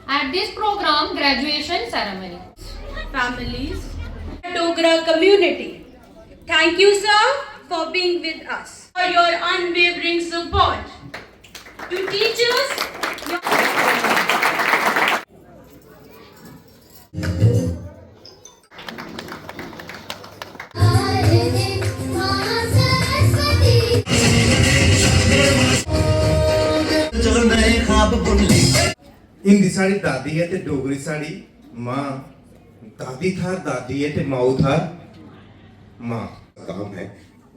at this program graduation ceremony. Families, Dogra community. Thank you, sir, for being with us, for your unwavering support. To teachers, Hindi sari दादी है ते डोगरी साड़ी माँ दादी था दादी है ते माऊ था माँ काम है।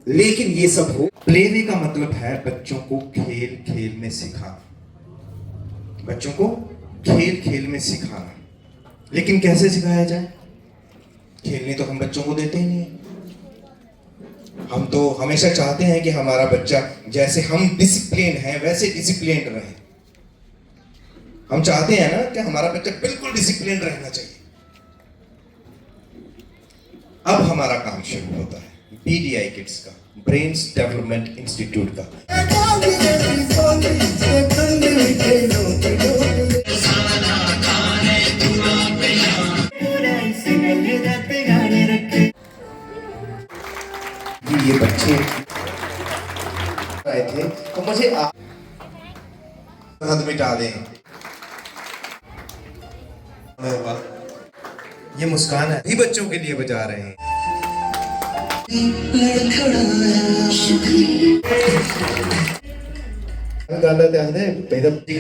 लेकिन ये सब हो प्लेवे का मतलब है बच्चों को खेल खेल में सिखाना, बच्चों को खेल खेल में सिखाना। लेकिन कैसे सिखाया जाए? खेलने तो हम बच्चों को देते ही नहीं है। हम तो हमेशा चाहते हैं कि हमारा बच्चा जैसे हम डिसिप्लिन है वैसे डिसिप्लिन रहे। हम चाहते हैं ना कि हमारा बच्चा बिल्कुल डिसिप्लिन रहना चाहिए। अब हमारा काम शुरू होता है बीडीआई किड्स का, ब्रेन्स डेवलपमेंट इंस्टीट्यूट का। ये बच्चे आए थे तो मुझे हाथ मिटा दें। ये मुस्कान है, ये बच्चों के लिए बजा रहे हैं।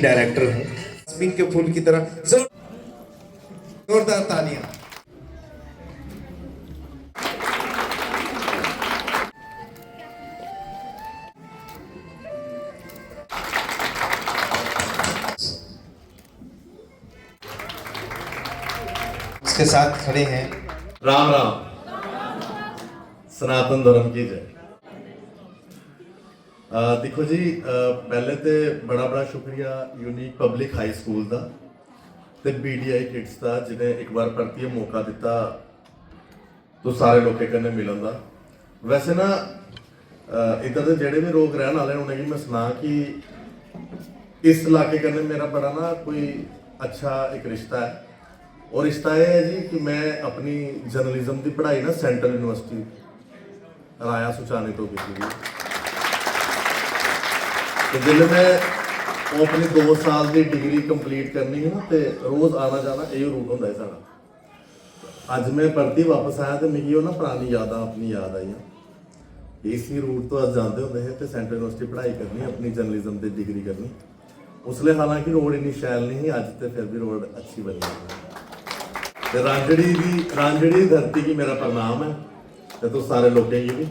डायरेक्टर हूँ, जस्मीन के फूल की तरह जोरदार तालियां। इसके साथ खड़े हैं राम राम, सनातन धर्म की जय। देखो जी, पहले तो बड़ा बड़ा शुक्रिया यूनिक पब्लिक हाई स्कूल का ते बीडीआई किड्स का जिन्हें एक बार परतिए मौका दिता तो सारे लोगों कन्नै मिलन का। वैसे ना इधर के जेडे भी लोग रहने वाले उन्हें मैं सुना कि इस इलाके कन्नै मेरा बड़ा ना कोई अच्छा एक रिश्ता है। और रिश्ता यह है जी कि मैं अपनी जर्नलिज्म की पढ़ाई ना सेंट्रल यूनिवर्सिटी राया सुचाने तो की थी। तो जिसले मैं वो अपनी 2 साल की डिग्री कंप्लीट करनी है ना, तो रोज़ आना जाना यही रूट होंगे सारा। अज मैं पढ़ती वापस आया तो मिगी ना पुरानी यादां अपनी याद आई। इसी रूट तो अज जाते होंगे है तो सेंट्रल यूनिवर्सिटी पढ़ाई करनी, अपनी जर्नलिज्म की डिग्री करनी। उसले हालांकि रोड इन्नी शैल नहीं, अज तो फिर भी रोड अच्छी बनी है। तो रांझड़ी धरती की मेरा प्रणाम है तो सारे लोगों की भी।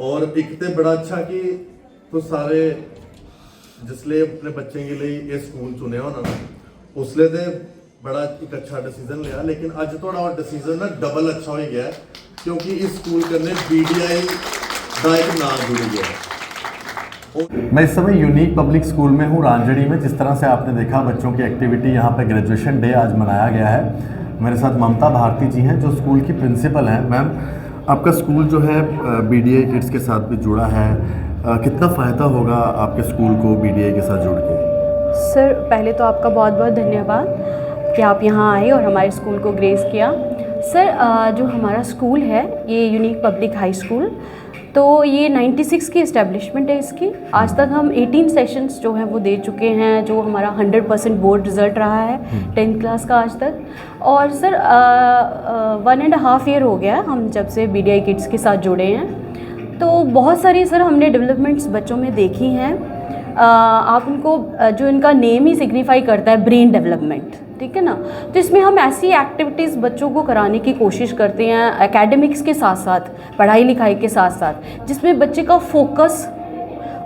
और एक तो बड़ा अच्छा कि तो सारे जिसले अपने बच्चे के लिए ये स्कूल चुनिया होना उसले तो बड़ा एक अच्छा डिसीजन लिया। लेकिन अज थोड़ा और डिसीजन ना डबल अच्छा हो गया है क्योंकि इस स्कूल करने बीडीआई का एक नाम जुड़ गया है। मैं इस समय यूनिक पब्लिक स्कूल में हूँ रांझड़ी में। जिस तरह से आपने देखा बच्चों की एक्टिविटी, यहाँ पे ग्रेजुएशन डे आज मनाया गया है। मेरे साथ ममता भारती जी हैं जो स्कूल की प्रिंसिपल हैं। मैम, आपका स्कूल जो है बीडीआई किड्स के साथ भी जुड़ा है, कितना फ़ायदा होगा आपके स्कूल को बीडीआई के साथ जुड़ के? सर, पहले तो आपका बहुत बहुत धन्यवाद कि आप यहाँ आए और हमारे स्कूल को ग्रेस किया। सर, जो हमारा स्कूल है ये यूनिक पब्लिक हाई स्कूल, तो ये 96 की इस्टेब्लिशमेंट है इसकी। आज तक हम 18 सेशंस जो हैं वो दे चुके हैं, जो हमारा 100% बोर्ड रिज़ल्ट रहा है 10th क्लास का आज तक। और सर 1.5 ईयर हो गया है हम जब से बीडीआई किड्स के साथ जुड़े हैं। तो बहुत सारी सर हमने डेवलपमेंट्स बच्चों में देखी हैं। आप उनको जो इनका नेम ही सिग्निफाई करता है ब्रेन डेवलपमेंट, ठीक है ना। तो इसमें हम ऐसी एक्टिविटीज़ बच्चों को कराने की कोशिश करते हैं एकेडमिक्स के साथ साथ, पढ़ाई लिखाई के साथ साथ, जिसमें बच्चे का फोकस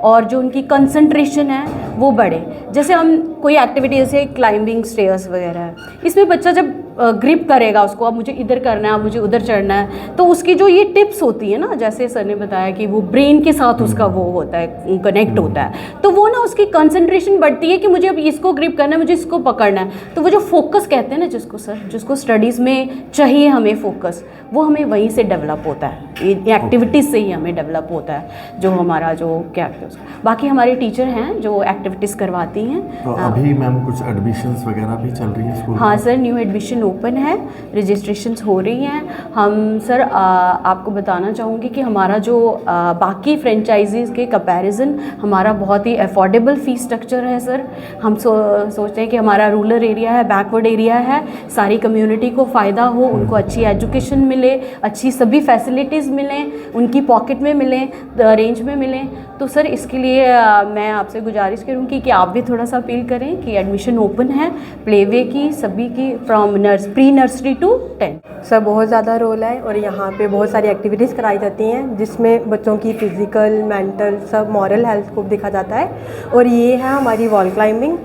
और जो उनकी कंसंट्रेशन है वो बढ़े। जैसे हम कोई एक्टिविटी जैसे क्लाइंबिंग स्टेयर्स वगैरह है, इसमें बच्चा जब ग्रिप करेगा उसको, अब मुझे इधर करना है, अब मुझे उधर चढ़ना है, तो उसकी जो ये टिप्स होती है ना, जैसे सर ने बताया कि वो ब्रेन के साथ उसका वो होता है, कनेक्ट होता है, तो वो ना उसकी कंसंट्रेशन बढ़ती है कि मुझे अब इसको ग्रिप करना है, मुझे इसको पकड़ना है। तो वो जो फोकस कहते हैं ना जिसको सर, जिसको स्टडीज़ में चाहिए हमें फोकस, वो हमें वहीं से डेवलप होता है, ये एक्टिविटीज़ से ही हमें डेवलप होता है। जो हमारा जो क्या कहते हैं उसको, बाकी हमारे टीचर हैं जो एक्टिविटीज़ करवाती हैं। तो अभी मैम कुछ एडमिशन्स वगैरह भी चल रही है स्कूल हाँ सर, न्यू एडमिशन ओपन है, रजिस्ट्रेशंस हो रही हैं। हम सर आपको बताना चाहूँगी कि हमारा जो बाकी फ्रेंचाइजीज़ के कंपैरिजन हमारा बहुत ही अफोर्डेबल फ़ीस स्ट्रक्चर है सर। हम सोचते हैं कि हमारा रूरल एरिया है, बैकवर्ड एरिया है, सारी कम्युनिटी को फ़ायदा हो, उनको अच्छी एजुकेशन मिले, अच्छी सभी फैसिलिटीज़ मिलें, उनकी पॉकेट में मिलें, रेंज में मिलें। तो सर इसके लिए मैं आपसे गुजारिश करूँगी कि आप भी थोड़ा सा अपील करें कि एडमिशन ओपन है प्लेवे की, सभी की, from pre nursery to 10। Sir बहुत ज़्यादा रोल है और यहाँ पे बहुत सारी एक्टिविटीज़ कराई जाती हैं जिसमें बच्चों की फ़िज़िकल, मेंटल, सब मॉरल हेल्थ को देखा जाता है। और ये है हमारी वॉल क्लाइंबिंग,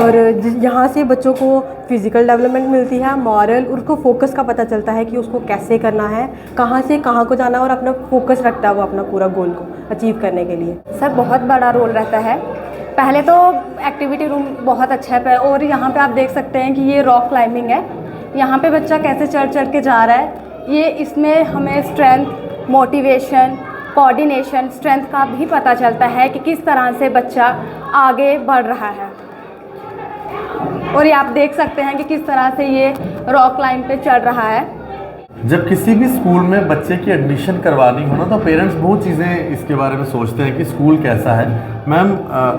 और यहाँ से बच्चों को फ़िज़िकल डेवलपमेंट मिलती है, मॉरल, उसको फोकस का पता चलता है कि उसको कैसे करना है, कहाँ से कहाँ को जाना है, और अपना फोकस रखता है वो अपना पूरा गोल को अचीव करने के लिए। सर बहुत बड़ा रोल रहता है। पहले तो एक्टिविटी रूम बहुत अच्छा है, और यहाँ पे आप देख सकते हैं कि ये रॉक क्लाइंबिंग है। यहाँ पे बच्चा कैसे चढ़ चढ़ के जा रहा है, ये इसमें हमें स्ट्रेंथ, मोटिवेशन, कोऑर्डिनेशन, स्ट्रेंथ का भी पता चलता है कि किस तरह से बच्चा आगे बढ़ रहा है। और ये आप देख सकते हैं कि किस तरह से ये रॉक क्लाइंब पे चढ़ रहा है। जब किसी भी स्कूल में बच्चे की एडमिशन करवानी हो ना, तो पेरेंट्स बहुत चीज़ें इसके बारे में सोचते हैं कि स्कूल कैसा है। मैम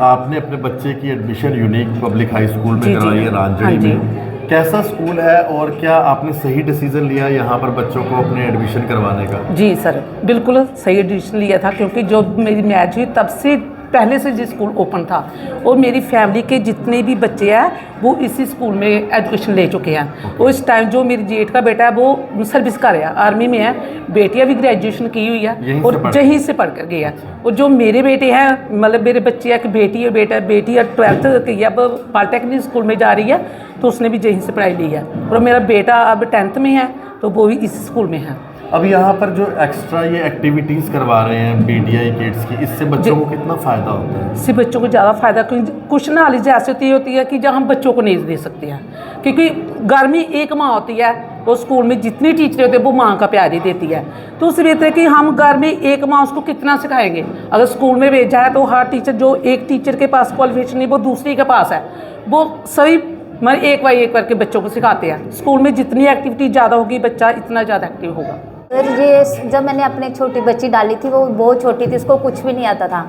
आपने अपने बच्चे की admission unique public high school में करवाई है रांझणी में। कैसा स्कूल है और क्या आपने सही डिसीजन लिया यहाँ पर बच्चों को अपने एडमिशन करवाने का? जी सर, बिल्कुल सही डिसीजन लिया था, क्योंकि जो मेरी मैरिज हुई तब से पहले से जो स्कूल ओपन था, और मेरी फैमिली के जितने भी बच्चे हैं वो इसी स्कूल में एजुकेशन ले चुके हैं। और इस टाइम जो मेरी जेठ का बेटा है वो सर्विस कर रहा है, आर्मी में है, बेटियां भी ग्रेजुएशन की हुई है और यहीं से पढ़ कर गया। और जो मेरे बेटे हैं, मतलब मेरे बच्चे हैं कि बेटी है, बेटा बेटी है 12th की, अब पॉलिटेक्निक स्कूल में जा रही है, तो उसने भी यहीं से पढ़ाई ली है। और मेरा बेटा अब 10th में है, तो वो भी इस स्कूल में है। अब यहाँ पर जो एक्स्ट्रा ये एक्टिविटीज़ करवा रहे हैं BDI किड्स की, इससे बच्चों को कितना फ़ायदा होता है? इससे बच्चों को ज़्यादा फ़ायदा, क्योंकि कुछ नॉलेज ऐसी होती है कि जो हम बच्चों को नहीं दे सकते हैं, क्योंकि घर में एक माँ होती है और स्कूल में जितनी टीचर होते हैं वो माँ का प्यार ही देती है। तो उससे बेहतर है कि हम घर में एक माँ उसको कितना सिखाएंगे। अगर स्कूल में भेजा है तो हर टीचर, जो एक टीचर के पास क्वालिफिकेशन है वो दूसरे के पास है, वो सभी मतलब एक बार एक करके बच्चों को सिखाते हैं। स्कूल में जितनी एक्टिविटी ज़्यादा होगी बच्चा इतना ज़्यादा एक्टिव होगा। सर ये जब मैंने अपनी छोटी बच्ची डाली थी, वो बहुत छोटी थी, उसको कुछ भी नहीं आता था,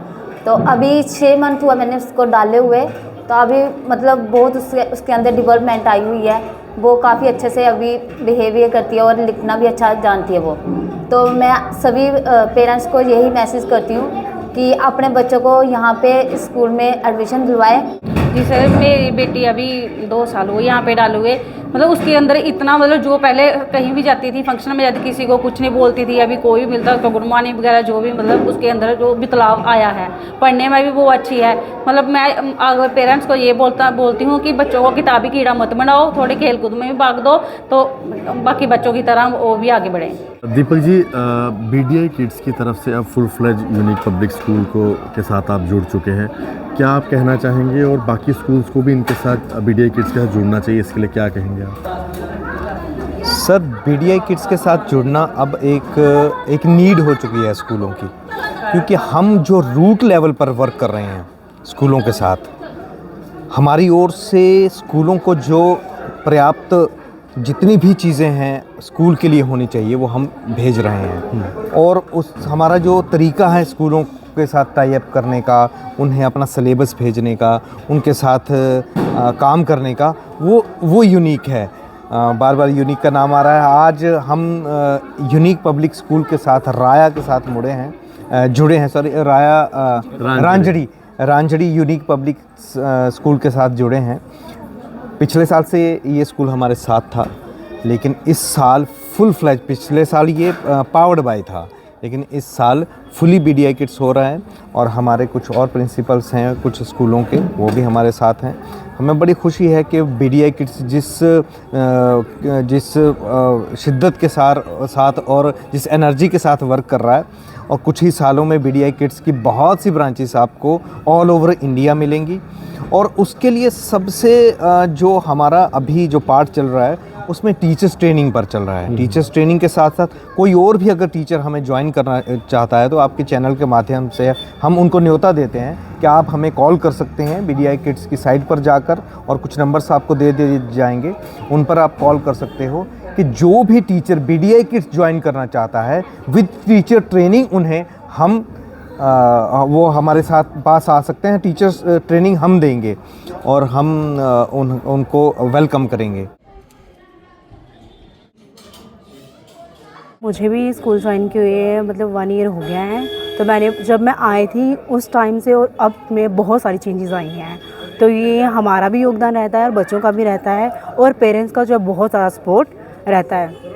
तो अभी 6 मंथ हुआ मैंने उसको डाले हुए, तो अभी मतलब बहुत उसके अंदर डेवलपमेंट आई हुई है। वो काफ़ी अच्छे से अभी बिहेवियर करती है और लिखना भी अच्छा जानती है वो। तो मैं सभी पेरेंट्स को यही मैसेज करती हूँ कि अपने बच्चों को यहाँ पे स्कूल में एडमिशन दिलवाएं। जी सर, मेरी बेटी अभी 2 साल हुए यहाँ पे डाले हुए, मतलब उसके अंदर इतना, मतलब जो पहले कहीं भी जाती थी फंक्शन में जाती, किसी को कुछ नहीं बोलती थी, अभी कोई भी मिलता उसको गुड मॉर्निंग वगैरह जो भी, मतलब उसके अंदर जो बदलाव आया है। पढ़ने में भी वो अच्छी है। मतलब मैं अगर पेरेंट्स को ये बोलती हूँ कि बच्चों को किताबी कीड़ा मत बनाओ, थोड़े खेल कूद में भी भाग दो, तो बाकी बच्चों की तरह वो भी आगे बढ़ें। दीपक जी, BDI किड्स की तरफ से अब full fledge unique public school के साथ आप जुड़ चुके हैं, क्या आप कहना चाहेंगे और बाकी स्कूल्स को भी इनके साथ BDI किड्स के साथ जुड़ना चाहिए, इसके लिए क्या कहेंगे आप? सर BDI किड्स के साथ जुड़ना अब एक नीड हो चुकी है स्कूलों की, क्योंकि हम जो रूट लेवल पर वर्क कर रहे हैं स्कूलों के साथ, हमारी ओर से स्कूलों को जो पर्याप्त जितनी भी चीज़ें हैं स्कूल के लिए होनी चाहिए वो हम भेज रहे हैं। और हमारा जो तरीका है स्कूलों के साथ टाई अप करने का, उन्हें अपना सिलेबस भेजने का, उनके साथ काम करने का, वो यूनिक है। बार बार यूनिक का नाम आ रहा है। आज हम यूनिक पब्लिक स्कूल के साथ राया के साथ जुड़े हैं रांझणी यूनिक पब्लिक स्कूल के साथ जुड़े हैं। पिछले साल से ये स्कूल हमारे साथ था, लेकिन इस साल फुल फ्लैज, पिछले साल ये पावर्ड बाय था, लेकिन इस साल फुली BDI किड्स हो रहा है। और हमारे कुछ और प्रिंसिपल्स हैं कुछ स्कूलों के, वो भी हमारे साथ हैं। हमें बड़ी खुशी है कि BDI किड्स जिस शिद्दत के साथ और जिस एनर्जी के साथ वर्क कर रहा है, और कुछ ही सालों में BDI किड्स की बहुत सी ब्रांचेस आपको ऑल ओवर इंडिया मिलेंगी। और उसके लिए सबसे जो हमारा अभी जो पार्ट चल रहा है उसमें टीचर्स ट्रेनिंग पर चल रहा है। टीचर्स ट्रेनिंग के साथ साथ कोई और भी अगर टीचर हमें ज्वाइन करना चाहता है तो आपके चैनल के माध्यम से हम उनको न्योता देते हैं कि आप हमें कॉल कर सकते हैं BDI किड्स की साइट पर जाकर, और कुछ नंबर्स आपको दे दिए जाएंगे, उन पर आप कॉल कर सकते हो कि जो भी टीचर BDI किड्स ज्वाइन करना चाहता है विद टीचर ट्रेनिंग उन्हें हम वो हमारे साथ पास आ सकते हैं। टीचर्स ट्रेनिंग हम देंगे और हम उनको वेलकम करेंगे। मुझे भी स्कूल ज्वाइन किए हुए मतलब 1 ईयर हो गया है। तो जब मैं आई थी उस टाइम से और अब में बहुत सारी चेंजेस आई हैं। तो ये हमारा भी योगदान रहता है और बच्चों का भी रहता है और पेरेंट्स का जो बहुत ज़्यादा सपोर्ट रहता है।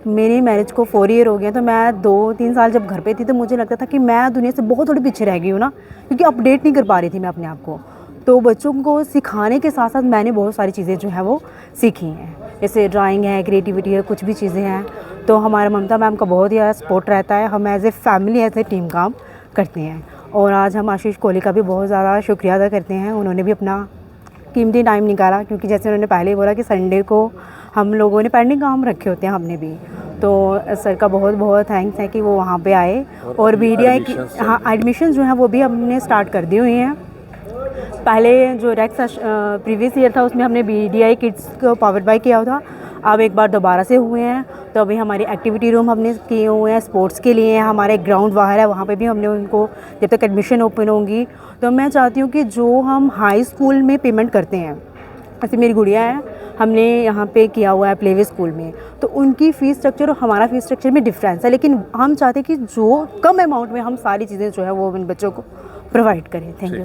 मेरी मैरिज को 4 ईयर हो गया, तो मैं 2-3 साल जब घर पे थी तो मुझे लगता था कि मैं दुनिया से बहुत थोड़ी पीछे रह गई हूँ ना, क्योंकि अपडेट नहीं कर पा रही थी मैं अपने आप को। तो बच्चों को सिखाने के साथ साथ मैंने बहुत सारी चीज़ें जो है वो सीखी हैं, जैसे ड्राइंग है, क्रिएटिविटी है, कुछ भी चीज़ें हैं। तो हमारे ममता मैम का बहुत ही ज़्यादा सपोर्ट रहता है। हम as a family as a team काम करते हैं। और आज हम आशीष कोहली का भी बहुत ज़्यादा शुक्रिया अदा करते हैं। उन्होंने भी अपना कीमती टाइम निकाला, क्योंकि जैसे उन्होंने पहले ही बोला कि संडे को हम लोगों ने पेंडिंग काम रखे होते हैं, हमने भी। तो सर का बहुत बहुत थैंक्स है कि वो वहाँ पे आए। और BDI की एडमिशन जो है वो भी हमने स्टार्ट कर दी हुई हैं। पहले जो रेक्स प्रीवियस ईयर था उसमें हमने BDI किड्स को पावर बाय किया था, अब एक बार दोबारा से हुए हैं। तो अभी हमारी एक्टिविटी रूम हमने किए हुए हैं स्पोर्ट्स के लिए। हमारे ग्राउंड बाहर है, वहाँ पे भी हमने उनको, जब तक एडमिशन ओपन होंगी तो मैं चाहती हूँ कि जो हम हाई स्कूल में पेमेंट करते हैं, ऐसे मेरी गुड़िया है, हमने यहाँ पे किया हुआ है प्लेवे स्कूल में, तो उनकी फ़ीस स्ट्रक्चर और हमारा फ़ीस स्ट्रक्चर में डिफरेंस है। लेकिन हम चाहते हैं कि जो कम अमाउंट में हम सारी चीज़ें जो है वो उन बच्चों को प्रोवाइड करें। Thank you.